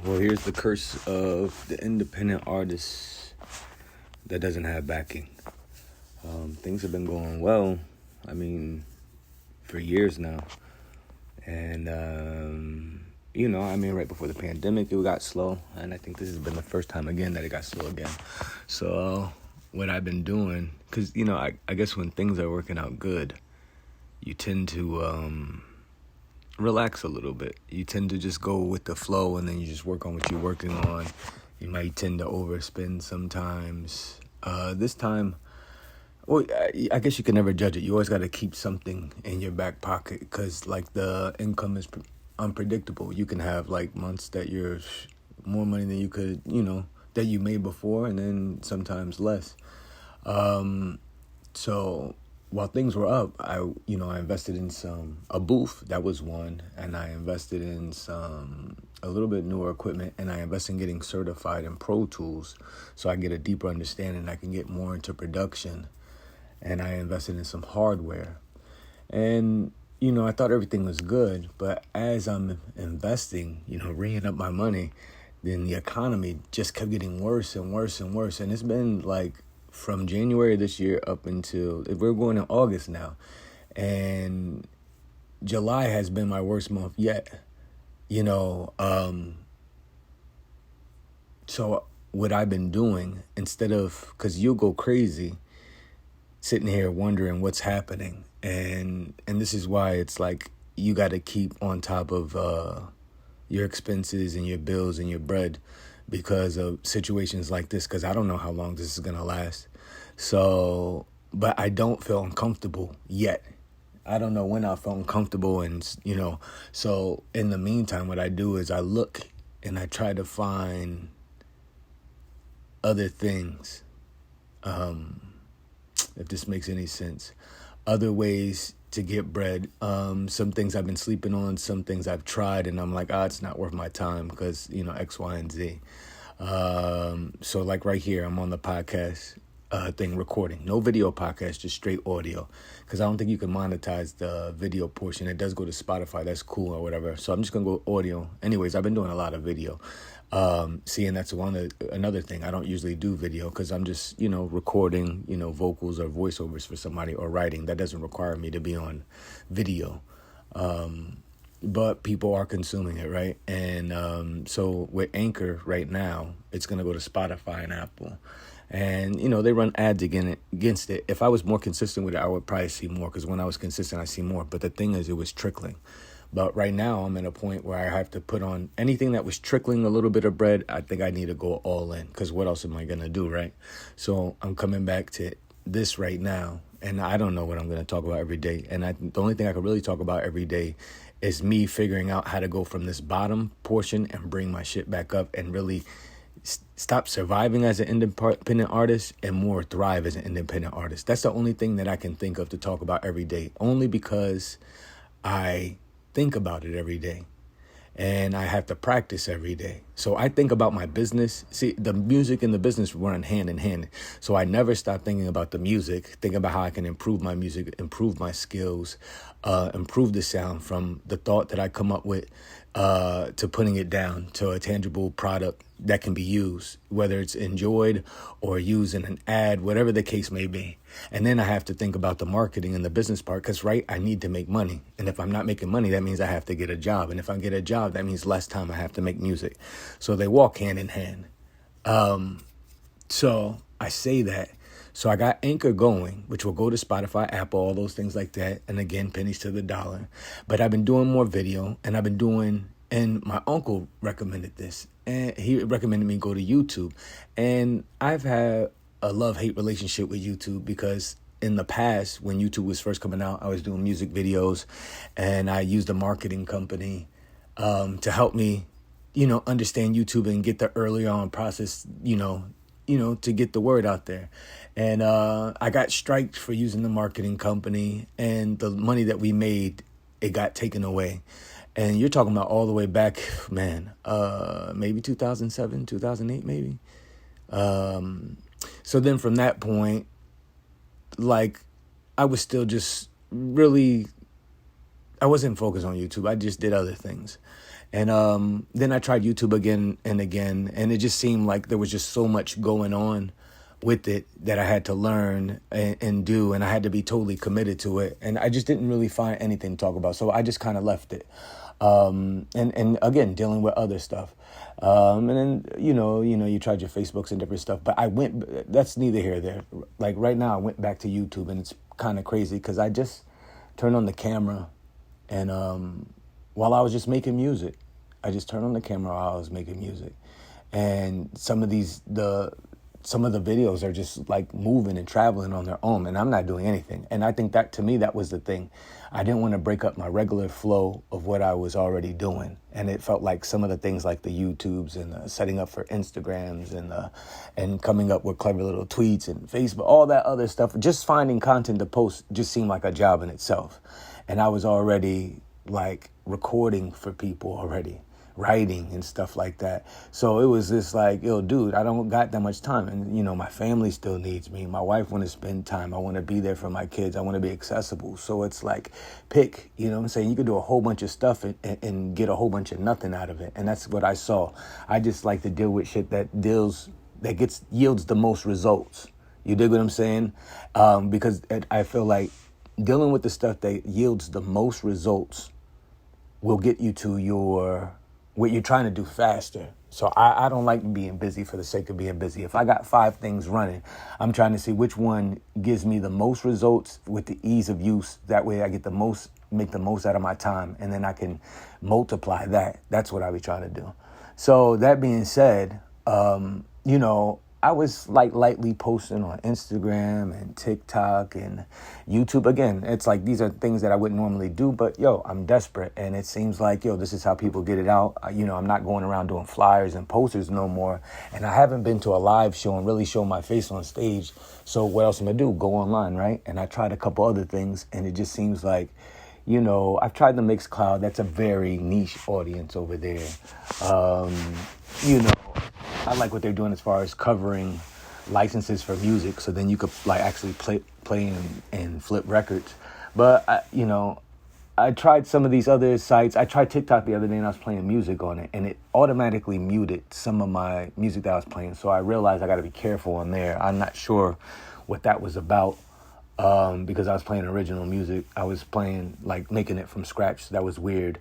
Well, here's the curse of the independent artist that doesn't have backing. Things have been going well, for years now. And, right before the pandemic, it got slow. And I think this has been the first time again that it got slow again. So what I've been doing, because, I guess when things are working out good, you tend to relax a little bit. You tend to just go with the flow, and then you just work on what you're working on. You might tend to overspend sometimes. This time, well, I guess you can never judge it. You always got to keep something in your back pocket because, the income is unpredictable. You can have, months that you're more money than you could, that you made before, and then sometimes less. So while things were up, I invested in a booth. That was one. And I invested in a little bit newer equipment, and I invested in getting certified in Pro Tools so I get a deeper understanding. I can get more into production. And I invested in some hardware. And, I thought everything was good. But as I'm investing, ringing up my money, then the economy just kept getting worse and worse and worse. And it's been from January this year up until, we're going in August now. And July has been my worst month yet. So what I've been doing, instead of, because you'll go crazy sitting here wondering what's happening. And this is why it's you got to keep on top of your expenses and your bills and your bread because of situations like this, because I don't know how long this is going to last. So, but I don't feel uncomfortable yet. I don't know when I'll feel uncomfortable. And, so in the meantime, what I do is I look and I try to find other things, if this makes any sense, other ways to get bread. Some things I've been sleeping on, some things I've tried, and I'm it's not worth my time because, X, Y, and Z. So right here, I'm on the podcast thing recording. No video podcast, just straight audio. Because I don't think you can monetize the video portion. It does go to Spotify. That's cool or whatever. So I'm just going to go audio. Anyways, I've been doing a lot of video. And that's another thing. I don't usually do video because I'm just, recording, vocals or voiceovers for somebody or writing. That doesn't require me to be on video. But people are consuming it, right? And so with Anchor right now, it's going to go to Spotify and Apple. And, they run ads against it. If I was more consistent with it, I would probably see more because when I was consistent, I see more. But the thing is, it was trickling. But right now, I'm at a point where I have to put on anything that was trickling a little bit of bread. I think I need to go all in because what else am I going to do, right? So I'm coming back to this right now. And I don't know what I'm going to talk about every day. And the only thing I could really talk about every day is me figuring out how to go from this bottom portion and bring my shit back up and really stop surviving as an independent artist and more thrive as an independent artist. That's the only thing that I can think of to talk about every day, only because I think about it every day and I have to practice every day. So I think about my business. See, the music and the business run hand in hand. So I never stop thinking about the music, thinking about how I can improve my music, improve my skills, improve the sound from the thought that I come up with to putting it down to a tangible product that can be used, whether it's enjoyed or used in an ad, whatever the case may be. And then I have to think about the marketing and the business part because, right, I need to make money. And if I'm not making money, that means I have to get a job. And if I get a job, that means less time I have to make music. So they walk hand in hand. So I say that. So I got Anchor going, which will go to Spotify, Apple, all those things like that. And again, pennies to the dollar. But I've been doing more video and and my uncle recommended this. And he recommended me go to YouTube. And I've had a love-hate relationship with YouTube because in the past, when YouTube was first coming out, I was doing music videos and I used a marketing company to help me, understand YouTube and get the early on process, to get the word out there. And I got striked for using the marketing company, and the money that we made, it got taken away. And you're talking about all the way back, man, maybe 2007, 2008, maybe. So then from that point, I was still just really, I wasn't focused on YouTube. I just did other things. And then I tried YouTube again and again, and it just seemed like there was just so much going on with it that I had to learn and do, and I had to be totally committed to it. And I just didn't really find anything to talk about, so I just kind of left it. And again, dealing with other stuff. And then, you tried your Facebooks and different stuff, but that's neither here nor there. Like right now, I went back to YouTube, and it's kind of crazy because I just turned on the camera, and while I was just making music, I just turned on the camera while I was making music. And some of the videos are just like moving and traveling on their own, and I'm not doing anything. And I think that, to me, that was the thing. I didn't want to break up my regular flow of what I was already doing. And it felt like some of the things like the YouTubes and the setting up for Instagrams and coming up with clever little tweets and Facebook, all that other stuff, just finding content to post just seemed like a job in itself. And I was already like recording for people already, writing and stuff like that. So it was just like, yo, dude, I don't got that much time. And, my family still needs me. My wife want to spend time. I want to be there for my kids. I want to be accessible. So it's like, pick, what I'm saying? You could do a whole bunch of stuff and get a whole bunch of nothing out of it. And that's what I saw. I just like to deal with shit that yields the most results. You dig what I'm saying? Because I feel like dealing with the stuff that yields the most results will get you to what you're trying to do faster. So I don't like being busy for the sake of being busy. If I got 5 things running, I'm trying to see which one gives me the most results with the ease of use. That way I get make the most out of my time, and then I can multiply that. That's what I be trying to do. So that being said, I was like lightly posting on Instagram and TikTok and YouTube. Again, it's like these are things that I wouldn't normally do, but I'm desperate. And it seems like, this is how people get it out. I'm not going around doing flyers and posters no more. And I haven't been to a live show and really show my face on stage. So what else am I gonna do? Go online, right? And I tried a couple other things, and it just seems like, I've tried the Mixcloud. That's a very niche audience over there. I like what they're doing as far as covering licenses for music, so then you could like actually play and flip records. But I tried some of these other sites. I tried TikTok the other day, and I was playing music on it, and it automatically muted some of my music that I was playing. So I realized I got to be careful on there. I'm not sure what that was about, because I was playing original music. I was playing, like, making it from scratch. So that was weird.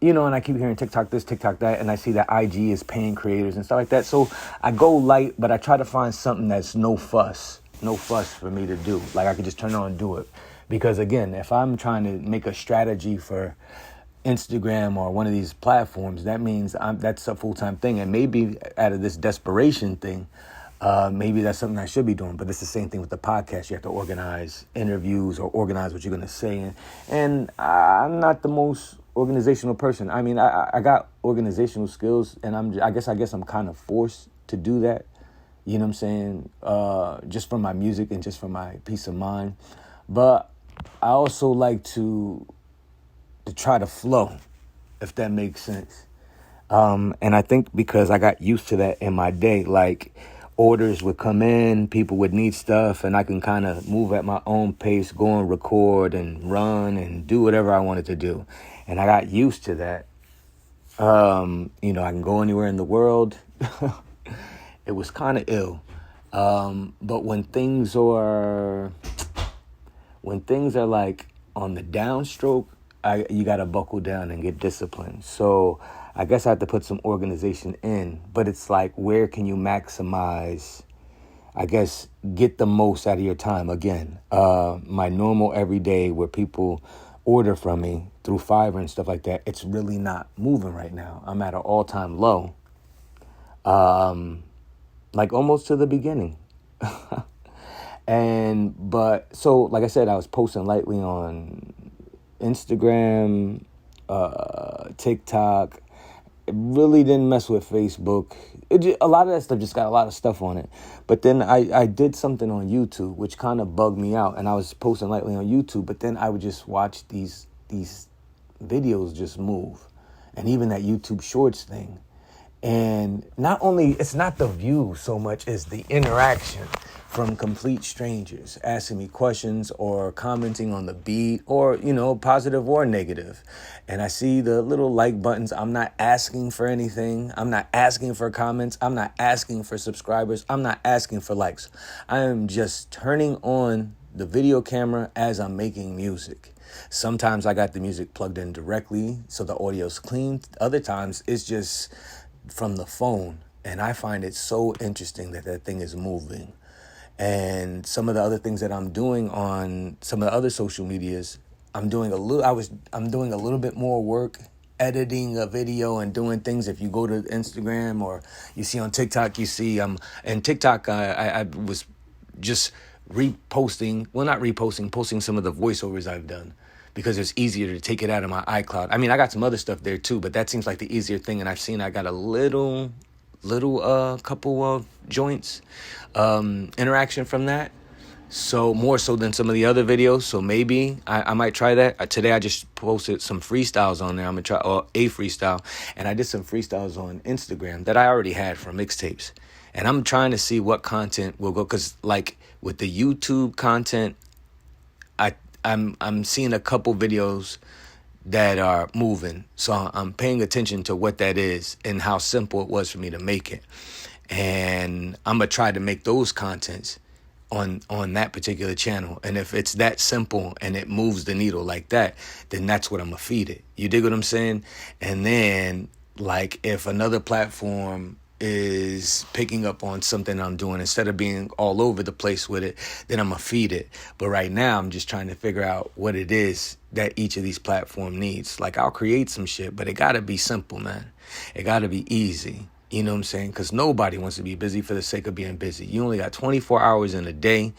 And I keep hearing TikTok this, TikTok that, and I see that IG is paying creators and stuff like that. So I go light, but I try to find something that's no fuss for me to do. Like I could just turn on and do it. Because again, if I'm trying to make a strategy for Instagram or one of these platforms, that means that's a full-time thing. And maybe out of this desperation thing, maybe that's something I should be doing. But it's the same thing with the podcast. You have to organize interviews or organize what you're going to say. And I'm not the most organizational person. I mean, I got organizational skills, and I guess I'm kind of forced to do that. You know what I'm saying? Just for my music and just for my peace of mind. But I also like to try to flow, if that makes sense. And I think because I got used to that in my day, like orders would come in, people would need stuff, and I can kind of move at my own pace, go and record and run and do whatever I wanted to do. And I got used to that. I can go anywhere in the world. It was kind of ill. But when things are like on the downstroke, you got to buckle down and get disciplined. So I guess I have to put some organization in, but it's like, where can you maximize, I guess, get the most out of your time? Again, my normal everyday where people order from me through Fiverr and stuff like that, it's really not moving right now. I'm at an all-time low, like almost to the beginning. So like I said, I was posting lightly on Instagram, TikTok. It really didn't mess with Facebook. A lot of that stuff just got a lot of stuff on it. But then I did something on YouTube, which kind of bugged me out. And I was posting lightly on YouTube, but then I would just watch these videos just move. And even that YouTube Shorts thing. And not only, it's not the view so much as the interaction from complete strangers asking me questions or commenting on the beat or, positive or negative. And I see the little like buttons. I'm not asking for anything. I'm not asking for comments. I'm not asking for subscribers. I'm not asking for likes. I am just turning on the video camera as I'm making music. Sometimes I got the music plugged in directly so the audio's clean. Other times it's just from the phone, and I find it so interesting that thing is moving. And some of the other things that I'm doing on some of the other social medias, I'm doing a little bit more work editing a video and doing things. If you go to Instagram or you see on TikTok, you see and TikTok I was just posting some of the voiceovers I've done, because it's easier to take it out of my iCloud. I mean, I got some other stuff there too, but that seems like the easier thing. And I've seen I got a little couple of joints interaction from that. So more so than some of the other videos. So maybe I might try that. Today I just posted some freestyles on there. I'm going to try a freestyle. And I did some freestyles on Instagram that I already had from mixtapes. And I'm trying to see what content will go. Because like with the YouTube content, I'm seeing a couple videos that are moving. So I'm paying attention to what that is and how simple it was for me to make it. And I'm going to try to make those contents on that particular channel. And if it's that simple and it moves the needle like that, then that's what I'm going to feed it. You dig what I'm saying? And then like if another platform is picking up on something I'm doing, instead of being all over the place with it, then I'm gonna feed it. But right now I'm just trying to figure out what it is that each of these platforms needs. Like I'll create some shit, but it gotta be simple, man. It gotta be easy. You know what I'm saying? Because nobody wants to be busy for the sake of being busy. You only got 24 hours in a day.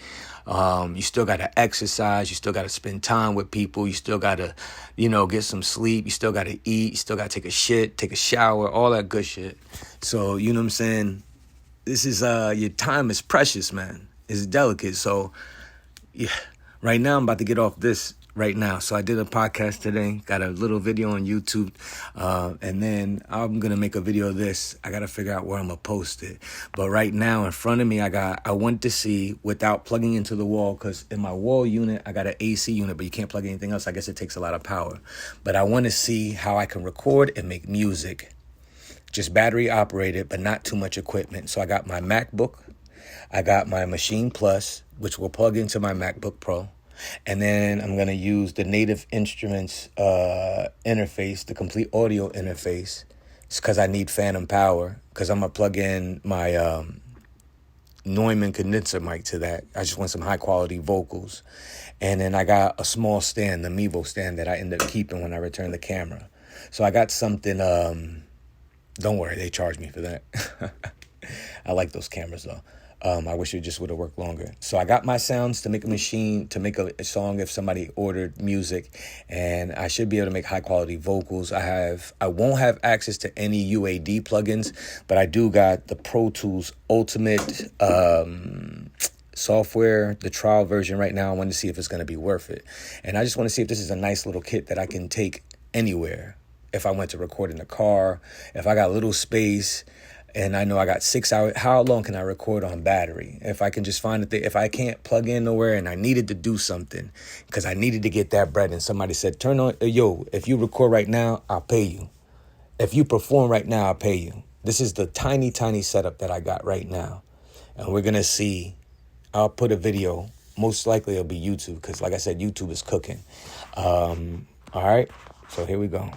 You still got to exercise. You still got to spend time with people. You still got to, get some sleep. You still got to eat. You still got to take a shit, take a shower, all that good shit. So, you know what I'm saying? This is, your time is precious, man. It's delicate. So, yeah, right now I'm about to get off this right now. So I did a podcast today, got a little video on YouTube, and then I'm going to make a video of this. I got to figure out where I'm going to post it. But right now in front of me, I want to see without plugging into the wall, because in my wall unit, I got an AC unit, but you can't plug anything else. I guess it takes a lot of power. But I want to see how I can record and make music, just battery operated, but not too much equipment. So I got my MacBook. I got my Machine Plus, which will plug into my MacBook Pro. And then I'm going to use the Native Instruments interface, the complete audio interface. It's because I need phantom power, because I'm going to plug in my Neumann condenser mic to that. I just want some high quality vocals. And then I got a small stand, the Mevo stand, that I end up keeping when I return the camera. So I got something, don't worry, they charge me for that. I like those cameras though. I wish it just would have worked longer. So I got my sounds to make a song if somebody ordered music, and I should be able to make high quality vocals. I won't have access to any UAD plugins, but I do got the Pro Tools Ultimate software, the trial version right now. I want to see if it's going to be worth it. And I just want to see if this is a nice little kit that I can take anywhere. If I went to record in the car, if I got a little space, and I know I got 6 hours, how long can I record on battery? If I can just find it, if I can't plug in nowhere and I needed to do something, because I needed to get that bread, and somebody said, turn on, if you record right now, I'll pay you. If you perform right now, I'll pay you. This is the tiny, tiny setup that I got right now. And we're going to see, I'll put a video, most likely it'll be YouTube, because like I said, YouTube is cooking. All right, so here we go.